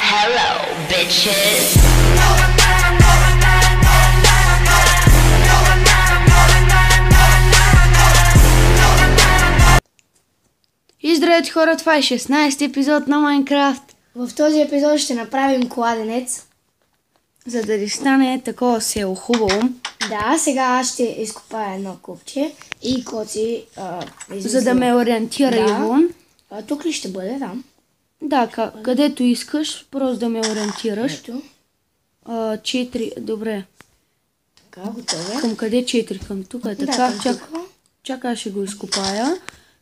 Hello, bitches. И здравейте хора, това е 16-ти епизод на Майнкрафт. В този епизод ще направим кладенец. За да ви стане такова село хубаво. Да, сега аз ще изкопая едно купче и Коци За да ме ориентира Иво. Тук ли ще бъде там? Да, където искаш, просто да ме ориентираш. Ето. 4, добре. Така, готово. Към къде 4? Към тук е така. Да, към Чакай, ще го изкопая.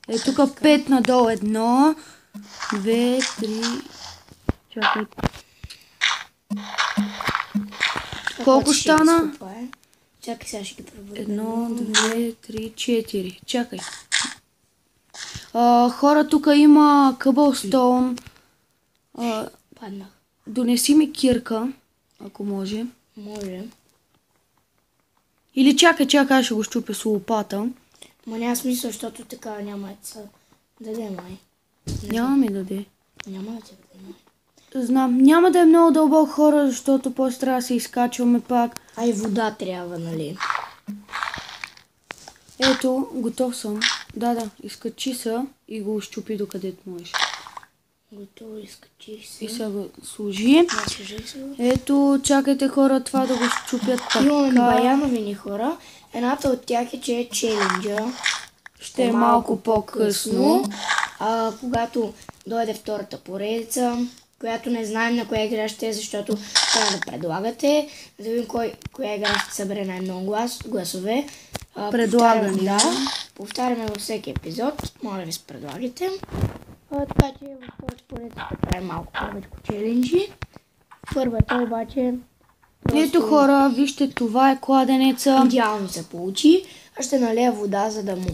Е тук 5 надолу, 1, 2, 3. Чакай. Колко стана? Чакай, сега ще ги пробвам. 1, 2, 3, 4. Чакай. Хора, тук има къбълстоун. Паднах. Донеси ми кирка, ако може. Може. Или чакай, аз ще го щупя с лопата. Ма няма смисъл, защото така няма да даде май. Няма ми даде. Няма да ти даде май. Знам, няма да е много дълбок хора, защото после трябва да се изкачваме пак. А и вода трябва, нали? Ето, готов съм. Да, изкачи се и го щупи докъдето можеш. Готово, изкачи се. И сега го служи. Ето, чакайте хора, това да го щупят така. Имаме бая новини хора. Едната от тях е, че е челенджа. Ще е малко по-късно. Когато дойде втората поредица, която не знаем на коя игра ще е, защото трябва да предлагате. Да видим коя игра ще събере най-много гласове. Предлагане. Да. Повтаряме във всеки епизод. Моля ви се, предлагайте. Така че във втората поредица ще правим малко повече челенджи. Първата обаче... Ето хора, вижте, това е кладенеца. Идеално се получи. Аз ще налея вода, за да му...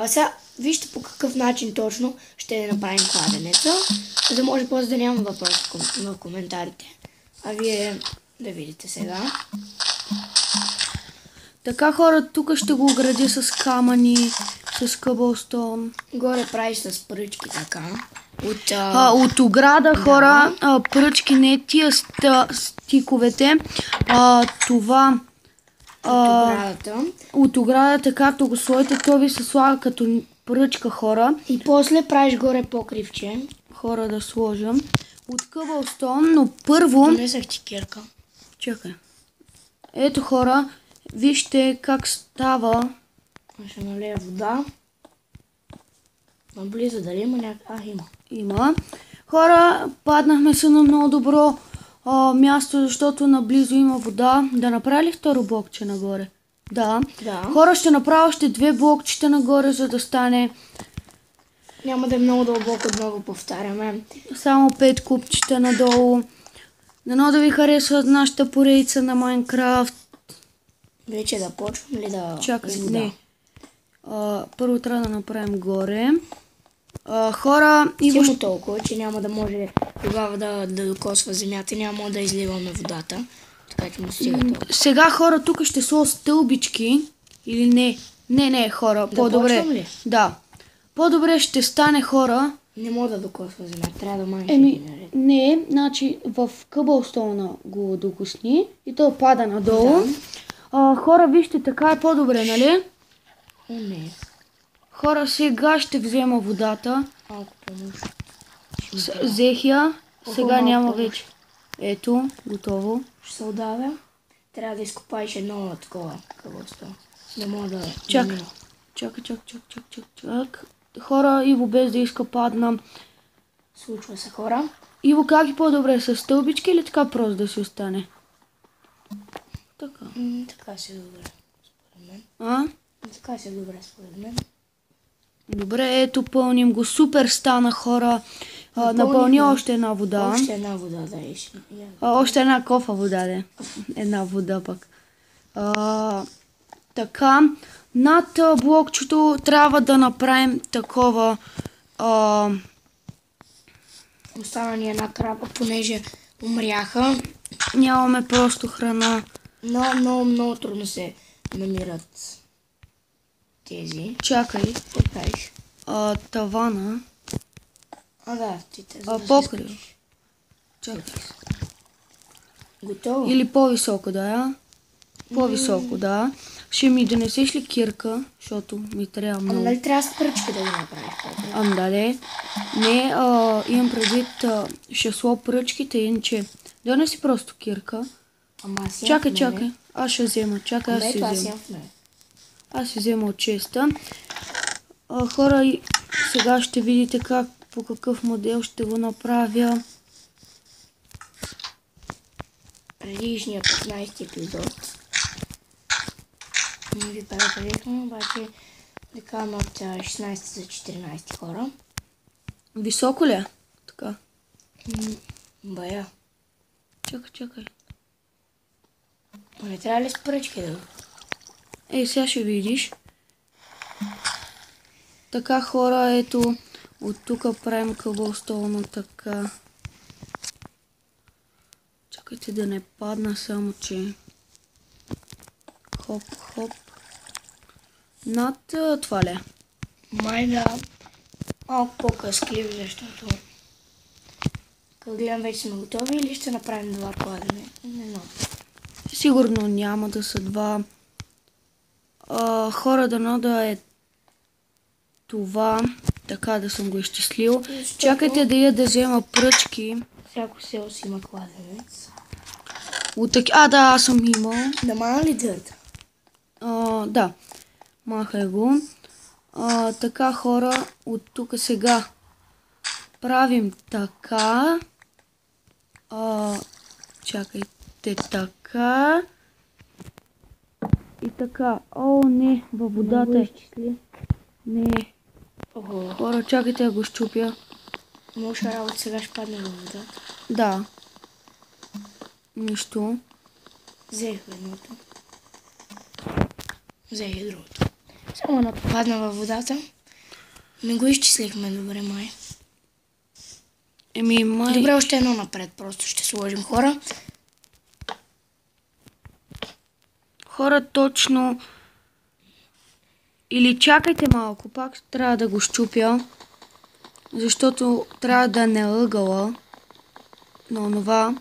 Сега вижте по какъв начин точно ще направим кладенеца, за да може после да няма въпрос в коментарите. А вие да видите сега. Така хора, тук ще го оградя с камъни, с къбълстон. Горе правиш с пръчки така. От ограда хора, пръчки, не тия стиковете. Това... От оградата, както го сложите, то ви се слага като пръчка хора. И после правиш горе покривче. Хора да сложам. От къбълстон, но първо... Донесах ти кирка. Чакай. Ето хора, вижте как става. Ще налея вода. Наблизо дали има някакъв... Има. Има. Хора, паднахме се на много добро място, защото наблизо има вода. Да направя ли второ блокче нагоре? Да. Хора, ще направя още 2 блокчета нагоре, за да стане... Няма да е много дълбоко, отново повтаряме. Само 5 купчета надолу. Дано да ви харесва нашата поредица на Майнкрафт. Вече да почвам ли да... Чакай, не. Първо трябва да направим горе. Хора... Само толкова, че няма да може тогава да докосва земята и няма да изливаме водата. Така че му стига толкова. Сега хора, тук ще сложа стълбички. Или не? Не, хора. По-добре. Да почвам ли? Да. По-добре ще стане хора. Не мога да докосва земята, трябва да маниш. Не, значи в къбълстона го докосни и то пада надолу. Да. Хора, вижте, така е по-добре, нали? Не. Хора, сега ще взема водата. Малко помощ. Взех я. Сега няма вече. Ето, готово. Ще се удавя. Трябва да изкопаеш едно такова къбълстон. Не мога да... Чак. Хора, Иво без да иска падна. Случва се хора. Иво, как е по-добре? С стълбички или така просто да си остане? Така. Така си е добре, според мен. Така си е добре, според мен. Добре, ето пълним го. Супер стана хора. Напълни още една вода. Още една вода, да. Още една кофа вода, да. Една вода пък. Така. Над блокчето трябва да направим такова... Остана ни една крапа, понеже умряха. Нямаме просто храна. Много трудно се намират тези. Чакай. Покажеш. Тавана. Да, ти те покрив. Чакай. Готово. Или по-високо да я. По-високо, да. Ще ми донесеш ли кирка, защото ми трябва много. Нали трябва с пръчки да го направиш? Андале. Не, имам предвид, ще сло пръчките, иначе донеси просто кирка. Ама аз имам Чакай, в мене. чакай. Аз ще взема. Чакай, аз ще Ето, аз взема. имам в мене. Аз си взема от честа. Хора, сега ще видите по какъв модел ще го направя. Предишния 15 епизод. Не ви предупредихме, обаче така от 16 за 14 хора. Високо ли е? Така. Бая. Чакай. Не трябва ли с пръчки да го? Сега ще видиш. Така, хора, ето, от тук правим къбълстолно така. Чакайте да не падна, само че... Хоп. Над това ли? Май да. Малко по-късклив, защото... Като гледам вече сме готови или ще направим два кладене? Не знам. Сигурно няма да са два. Хора, дано да е това. Така да съм го изчислил. Чакайте да взема пръчки. Всяко село си има кладенец. Да, аз съм имал. Да мана ли дърта? Да. Махай го. Така, хора, от тук сега правим така. Чакайте, така. И така. Не, във водата е. Не. Хора, чакайте да го щупя. Може работа сега ще падне във водата. Да. Нищо. Взех едното. Взех и другото. Само едното падна във водата. Не го изчислихме добре, май. Май... Добре, още едно напред, просто ще сложим хора. Хора, точно... Или чакайте малко, пак трябва да го щупя. Защото трябва да не ъгъла на онова.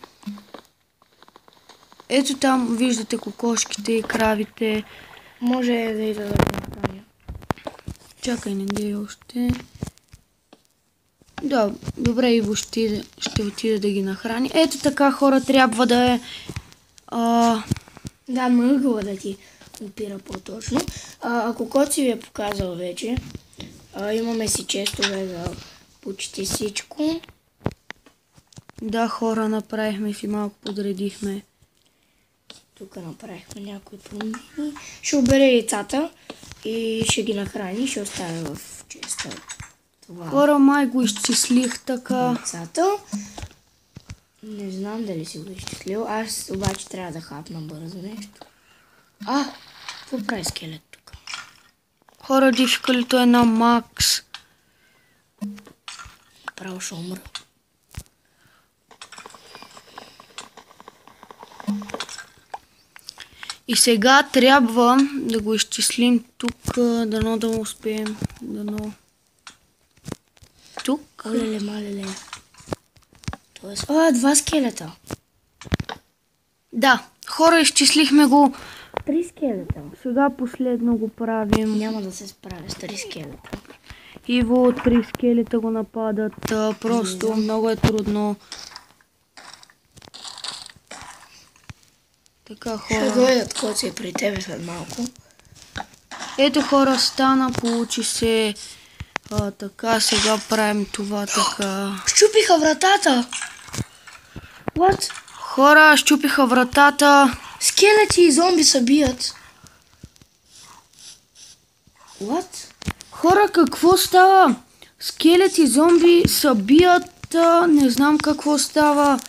Ето там виждате кокошките и кравите. Може да и да го направя. Чакай, не дей още. Да, добре, Иво ще отида да ги нахрани. Ето така, хора, трябва да е... Да, мъгъла да ти опира по-точно. Ако код си ви е показал вече, имаме си честове за почти всичко. Да, хора, направихме си малко, подредихме. Тук направихме някои промени. Ще обере яйцата и ще ги нахрани. Ще оставя в честа това. Хора, май го изчислих така. Яйцата. Не знам дали си го изчислил. Аз обаче трябва да хапна бързо нещо. Какво прави скелет тук? Хора, дификалито е на макс. Право ще умра. И сега трябва да го изчислим тук, дано да успеем. Дано. Тук. Олеле, малеле. Тоест, два скелета. Да, хора, изчислихме го. 3 скелета. Сега последно го правим. Няма да се справя с 3 скелета. Иво, 3 скелета го нападат. Просто много е трудно. Така, Ще хора. дойдат коци при тебе след малко. Ето, хора, стана, получи се. Така, сега правим това така. Щупиха вратата! What? Хора, щупиха вратата. Скелети и зомби се бият. What? Хора, какво става? Скелети, зомби се бият. Не знам какво става.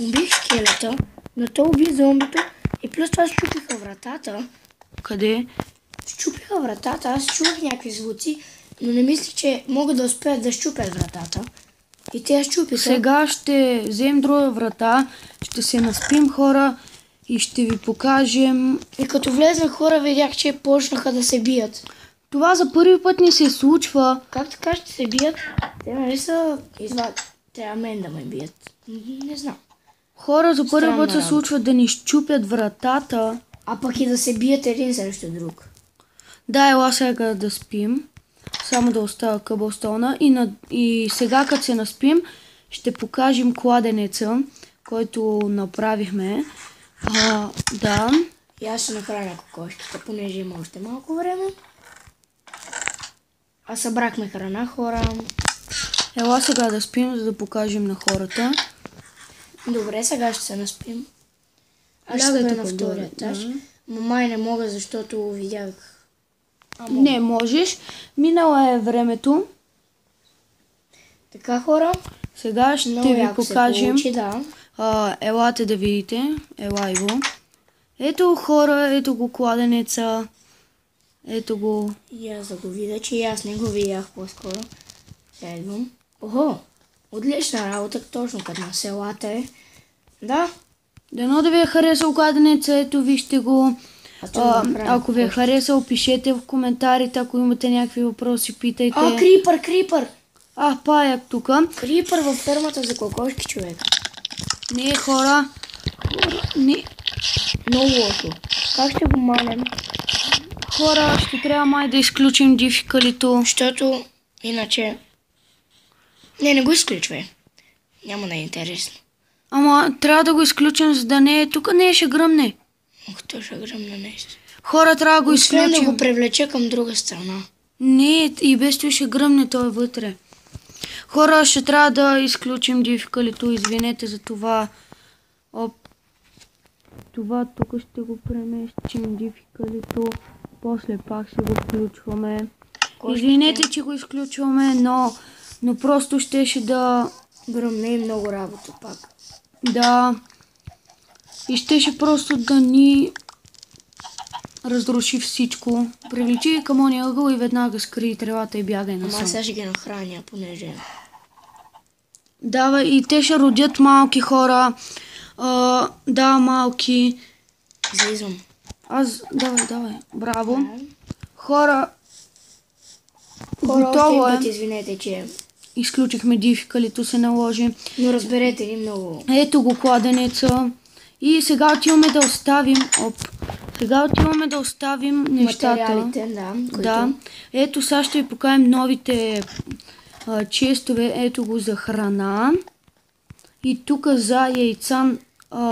Убих скелета, но то уби зомбито и плюс това щупиха вратата. Къде? Щупиха вратата, аз чувах някакви звуци, но не мислих, че могат да успеят да щупят вратата. И те я щупиха. Сега ще вземем друга врата, ще се наспим, хора, и ще ви покажем. И като влезнах хора, видях, че почнаха да се бият. Това за първи път ни се случва. Как така ще се бият? Те нали са Трябва мен да ме бият. Не знам. Хора, за първи Странна път се работа. случва да ни щупят вратата. А пък и да се бият един срещу друг. Да, ела сега да спим. Само да оставя къбълстона. И сега, като се наспим, ще покажем кладенеца, който направихме. Да. И аз ще нахраня кокошките, понеже има още малко време. А събрахме храна, хора. Ела сега да спим, за да покажем на хората. Добре, сега ще се наспим. Аз ще Лягайте спя на втория етаж. Май не мога, защото видях... Не можеш. Минало е времето. Така, хора. Сега ще Много ви яко се покажем. получи, да. Елате да видите. Ела Иво. Ето хора, ето го кладенеца. Ето го. И аз да го видя, че и аз не го видях по-скоро. Сега идвам. Охо, отлична работа, точно като на селата е. Да. Дано да ви е харесал кладенеца, ето вижте го. Аз ще го направя. Ако ви е харесал, пишете в коментарите, ако имате някакви въпроси, питайте. Крипър! Паяк тука. Крипър във фермата за кокошки, човек. Не, хора. Не. Много лошо. Как ще го манем? Хора, ще трябва май да изключим дификалито. Защото иначе... Не го изключвай. Няма да е интересно. Ама трябва да го изключим, за да не е тук. Не, ще гръмне. Ох, то ще гръмна нещо. Хора, трябва да го Освен да изключим. го привлеча към друга страна. Не, и без това ще гръмне, той е вътре. Хора, ще трябва да изключим дификалито. Извинете за това. Това тук ще го преместим дификалито. После пак ще го включваме. Извинете, че го изключваме, но просто щеше да... Гръмне и много работа пак. Да. И щеше просто да ни разруши всичко. Привлечи към ония ъгъл и веднага скри тревата и бягай Ама насам. сега ще ги нахраня, понеже... Да, и те ще родят малки хора. Да, малки. Излизам. Давай. Браво. Хора, Хора, готово още е. път извинете, че... Изключихме дификалито, се наложи. Но разберете ли много... Ето го кладенеца. И сега отиваме да оставим... Сега отиваме да оставим нещата. Материалите, да. Които... Да. Ето сега ще ви покажем новите честове. Ето го за храна. И тук за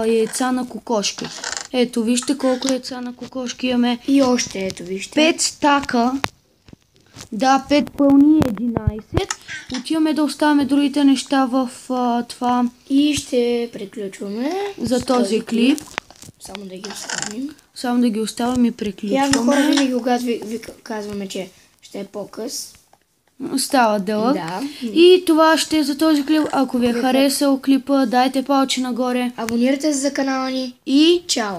яйца на кокошки. Ето, вижте колко яйца на кокошки имаме. И още, ето вижте. 5 стака. Да, 5 пълни и 11. Отиваме да оставяме другите неща в това И ще приключваме за с този клип. Само да ги оставим. Само да ги оставим и Явно хора приключваме. винаги, когато ви казваме, че ще е по-къс. Става дълъг. Да. И това ще е за този клип. Ако ви е харесал клипа, дайте палче нагоре. Абонирайте се за канала ни И чао!